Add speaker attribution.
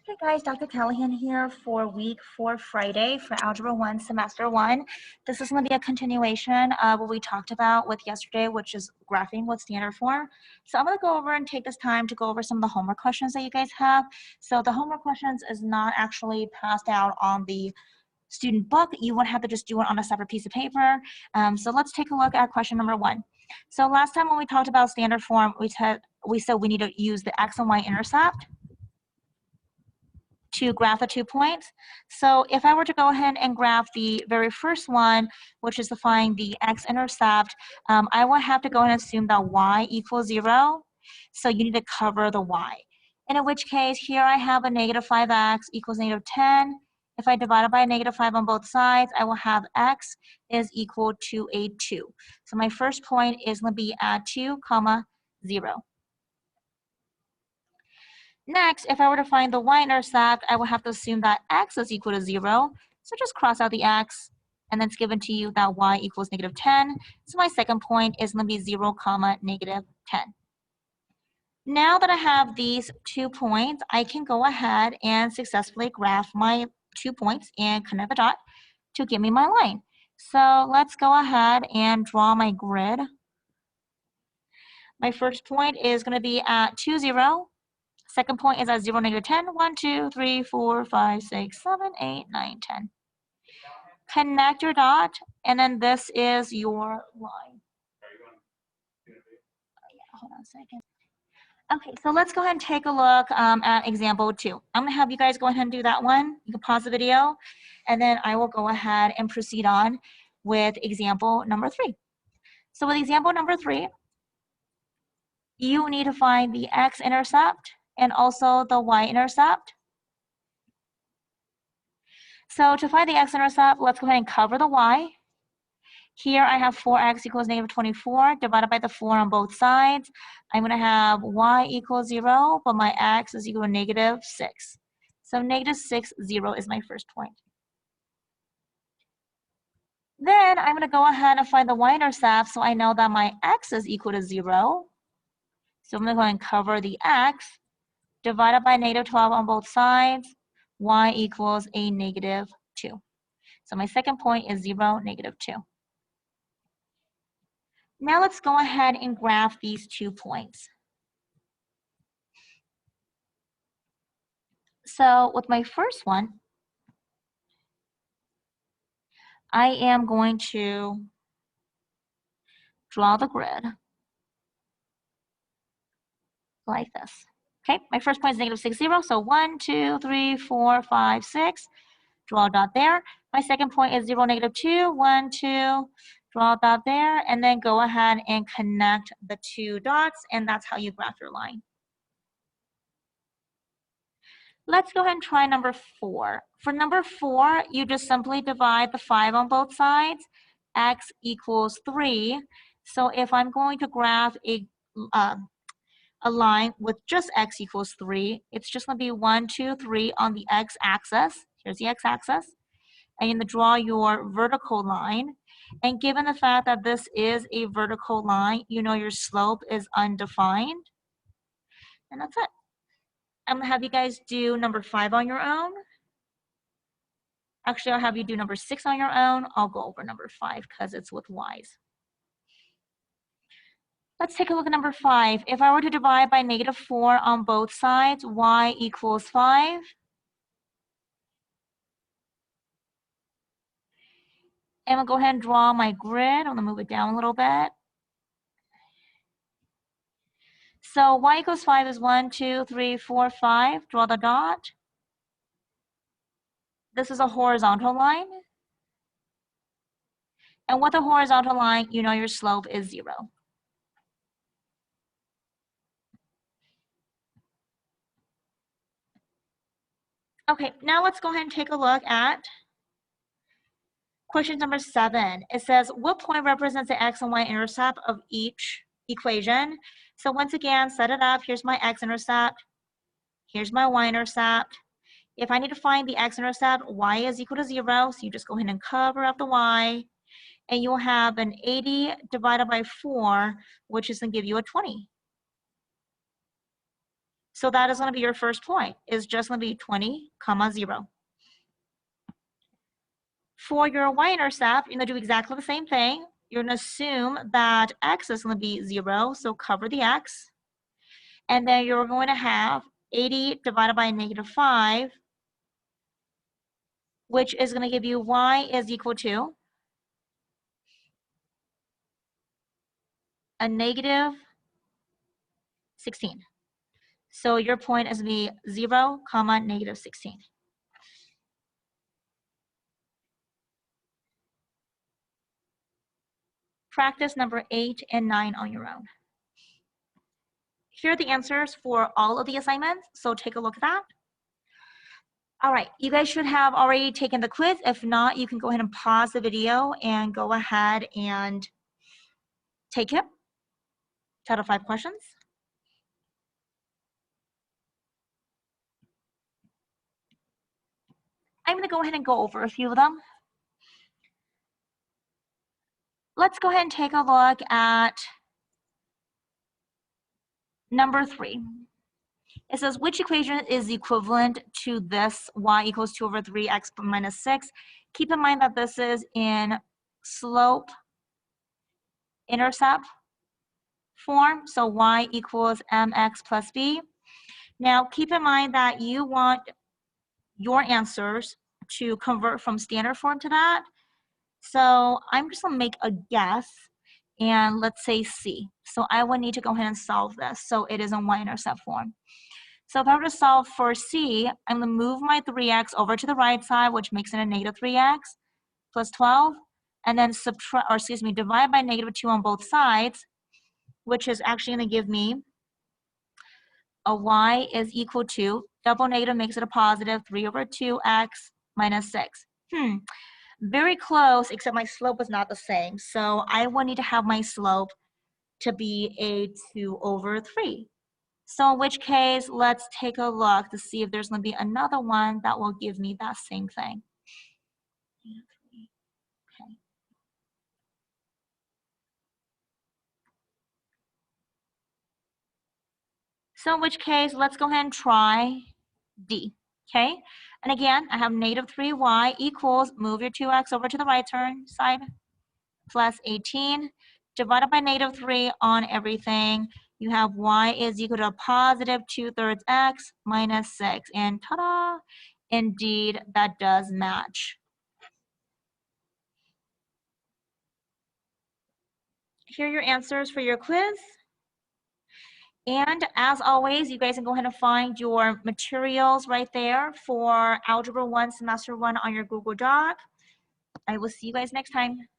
Speaker 1: Hey guys, Dr. Callahan here for week 4 Friday for Algebra 1 Semester 1. This is going to be a continuation of what we talked about with yesterday, which is graphing with standard form. So I'm going to go over and take this time to go over some of the homework questions that you guys have. So the homework questions is not actually passed out on the student book. You would have to just do it on a separate piece of paper. So let's take a look at question number 1. So last time when we talked about standard form, we said we need to use the x and y intercept to graph the 2 points. So if I were to go ahead and graph the very first one, which is to find the x-intercept, I would have to go ahead and assume that y equals 0. So you need to cover the y. And in which case, here I have a negative 5x equals negative 10. If I divide it by negative 5 on both sides, I will have x is equal to a 2. So my first point is going to be at 2, 0. Next, if I were to find the y-intercept, I would have to assume that x is equal to 0. So just cross out the x, and then it's given to you that y equals negative 10. So my second point is going to be 0, negative 10. Now that I have these 2 points, I can go ahead and successfully graph my 2 points and connect the dot to give me my line. So let's go ahead and draw my grid. My first point is going to be at 2, 0. Second point is at 0, negative 10. 1, 2, 3, 4, 5, 6, 7, 8, 9, 10. Connect your dot, and then this is your line. Hold on a second. Okay, so let's go ahead and take a look at example 2. I'm going to have you guys go ahead and do that one. You can pause the video, and then I will go ahead and proceed on with example number 3. So with example number 3, you need to find the x-intercept and also the y-intercept. So to find the x-intercept, let's go ahead and cover the y. Here I have 4x equals negative 24 divided by the 4 on both sides. I'm going to have y equals 0, but my x is equal to negative 6. So negative 6, 0 is my first point. Then I'm going to go ahead and find the y-intercept, so I know that my x is equal to 0. So I'm going to go ahead and cover the x, divided by negative 12 on both sides. Y equals a negative 2. So my second point is 0, negative 2. Now let's go ahead and graph these 2 points. So with my first one, I am going to draw the grid like this. Okay, my first point is negative 6, 0. So 1, 2, 3, 4, 5, 6. Draw a dot there. My second point is 0, negative 2. 1, 2. Draw a dot there. And then go ahead and connect the 2 dots. And that's how you graph your line. Let's go ahead and try number 4. For number 4, you just simply divide the 5 on both sides. X equals 3. So if I'm going to graph a line with just x equals 3, it's just going to be 1, 2, 3 on the x-axis. Here's the x-axis. And you're going to draw your vertical line. And given the fact that this is a vertical line, you know your slope is undefined. And that's it. I'm going to have you guys do number 5 on your own. Actually, I'll have you do number 6 on your own. I'll go over number 5 because it's with y's. Let's take a look at number 5. If I were to divide by negative 4 on both sides, y equals 5. And I'll go ahead and draw my grid. I'm going to move it down a little bit. So y equals 5 is 1, 2, 3, 4, 5. Draw the dot. This is a horizontal line. And with a horizontal line, you know your slope is 0. Okay, now let's go ahead and take a look at question number 7. It says, what point represents the x and y intercept of each equation? So once again, set it up. Here's my x-intercept. Here's my y-intercept. If I need to find the x-intercept, y is equal to 0. So you just go ahead and cover up the y. And you'll have an 80 divided by 4, which is going to give you a 20. So that is going to be your first point. It's just going to be 20, 0. For your y-intercept, you're going to do exactly the same thing. You're going to assume that x is going to be 0, so cover the x. And then you're going to have 80 divided by -5, which is going to give you y is equal to a -16. So your point is going to be 0, -16. Practice number 8 and 9 on your own. Here are the answers for all of the assignments, so take a look at that. All right, you guys should have already taken the quiz. If not, you can go ahead and pause the video and go ahead and take it. 2 out of 5 questions. I'm going to go ahead and go over a few of them. Let's go ahead and take a look at number 3. It says, which equation is equivalent to this y equals 2 over 3x minus 6? Keep in mind that this is in slope intercept form, so y equals mx plus b. Now, keep in mind that you want your answers to convert from standard form to that. So I'm just gonna make a guess, and let's say C. So I would need to go ahead and solve this, so it is in y-intercept form. So if I were to solve for C, I'm gonna move my 3x over to the right side, which makes it a -3x plus 12, and then divide by -2 on both sides, which is actually gonna give me a y is equal to, double negative makes it a positive, 3 over 2x minus 6. Very close, except my slope is not the same. So I will need to have my slope to be a 2 over 3. So in which case, let's take a look to see if there's going to be another one that will give me that same thing. Okay. So in which case, let's go ahead and try D. Okay, and again, I have -3y equals, move your 2x over to the right turn side, plus 18, divided by -3 on everything. You have y is equal to a positive 2/3 x minus 6. And ta-da! Indeed, that does match. Here are your answers for your quiz. And as always, you guys can go ahead and find your materials right there for Algebra 1 Semester 1 on your Google Doc. I will see you guys next time.